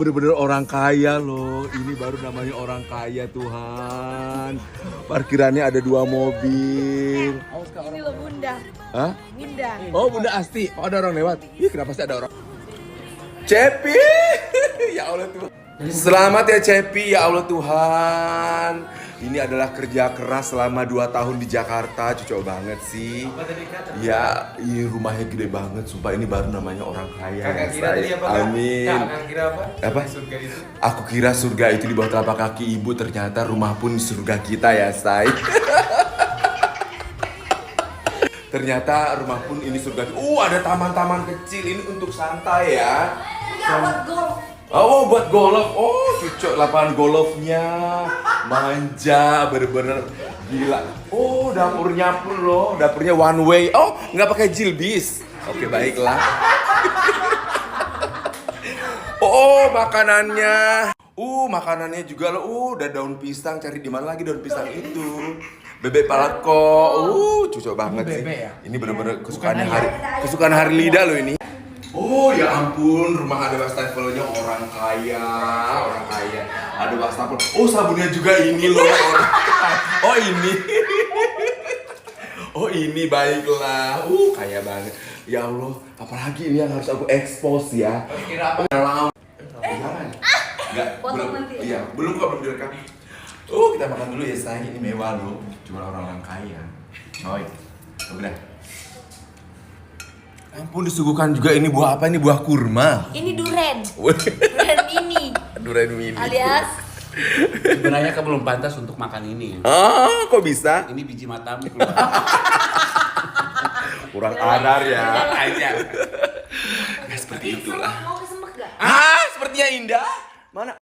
Bener-bener orang kaya loh, ini baru namanya orang kaya Tuhan. Parkirannya ada 2 mobil. Ini loh Bunda. Hah? Bunda. Oh Bunda Asti, oh ada orang lewat. Ih kenapa sih ada orang? Cepi, ya Allah Tuhan. Selamat ya Cepi, ya Allah Tuhan. Ini adalah kerja keras selama 2 tahun di Jakarta, cocok banget sih. Ya, ini rumahnya gede banget, sumpah ini baru namanya orang kaya. Kakak kira tadi apa? Amin. Kakak kira apa? Apa? Surga itu. Aku kira surga itu di bawah telapak kaki ibu, ternyata rumah pun di surga kita ya, Say. Ternyata rumah pun ini surga. Ada taman-taman kecil ini untuk santai ya. Buat golf. Oh, buat golf. Oh, cocok lapangan golfnya. Manja, bener-bener gila. Oh, dapurnya pun loh, dapurnya one way. Oh, nggak pakai jilbis. Oke, baiklah. Oh, makanannya. Makanannya juga loh. Udah daun pisang, cari di mana lagi daun pisang itu? Bebek palako. Cocok banget sih. Ya? Ini bener-bener kesukaan hari lidah loh ini. Oh ya ampun, rumah ada wastafelnya orang kaya. Ada wastafel. Oh sabunnya juga ini loh. Oh ini. Oh ini baiklah. Kaya banget. Ya Allah, apalagi ini yang harus aku expose ya. Kira apa? Jangan. Enggak, Potong belum. nanti. Iya, belum kok belum direkam. Kita makan dulu ya sayang, ini mewah loh. Cuma orang-orang kaya. Oi. Udah. Ampun disuguhkan juga ini buah apa? Ini buah kurma. Ini duren. Duren mini. Durian mini. Alias Sebenarnya kamu belum pantas untuk makan ini. Kok bisa? Ini biji matamu keluar. Kurang anar ya. Aja. Ya seperti itulah. mau kesemek gak? Sepertinya indah. Mana?